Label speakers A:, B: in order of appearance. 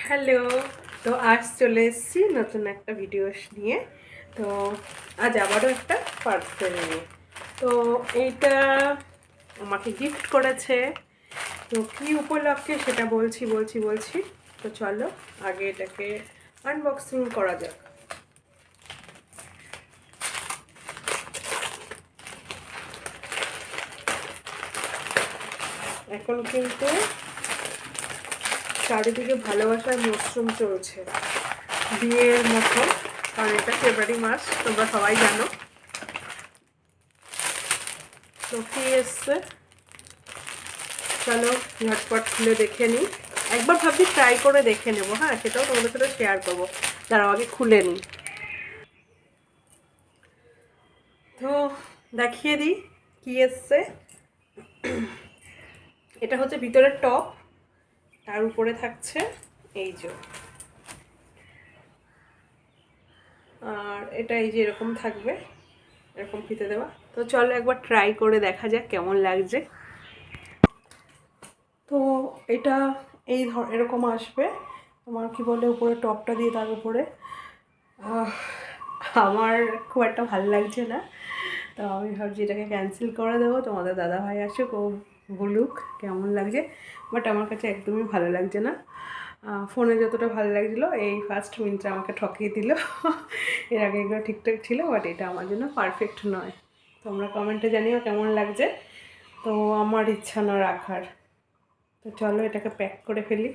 A: Hello. তো আজ চলে এসেছি নতুন একটা ভিডিও নিয়ে। তো আজ আবারও একটা পার্সেল নিয়ে। তো এইটা আমাকে গিফট করেছে। তো কী উপলক্ষে সেটা বলছি। তো চলো আগে এটাকে আনবক্সিং করা যাক। এখন কিন্তু চারিদিকে ভালোবাসার মরশুম চলছে বিয়ের মতো, কারণ এটা ফেব্রুয়ারি মাস, তোমরা সবাই জানো। তো কি এসছে চলো ঝটপট খুলে দেখে নিই। একবার ভাবছি ট্রাই করে দেখে নেবো, হ্যাঁ সেটাও তোমাদের সাথে শেয়ার করবো। দাঁড়াও আগে খুলে নিই। তো দেখিয়ে দিই কি এসছে। এটা হচ্ছে ভিতরের টপ, তার উপরে থাকছে এই যে, আর এটা এই যে এরকম থাকবে, এরকম ফিতে দেওয়া। তো চলো একবার ট্রাই করে দেখা যাক কেমন লাগছে। তো এটা এরকম আসবে, তোমার কি বলে উপরে টপটা দিয়ে তার উপরে আমার খুব একটা ভালো লাগছে না। তো আমি ভাবছি এটাকে ক্যান্সেল করে দেবো, তোমাদের দাদাভাই আসুক ও বলুক কেমন লাগছে। বাট আমার কাছে একদমই ভালো লাগছে না। ফোনে যতটা ভালো লাগছিলো, এই ফার্স্ট মিনিটে আমাকে ঠকিয়ে দিল। এর আগে এগুলো ঠিকঠাক ছিল, বাট এটা আমার জন্য পারফেক্ট নয়। তোমরা কমেন্টে জানিও কেমন লাগছে। তো আমার ইচ্ছা না রাখার। তো চলো এটাকে প্যাক করে ফেলি।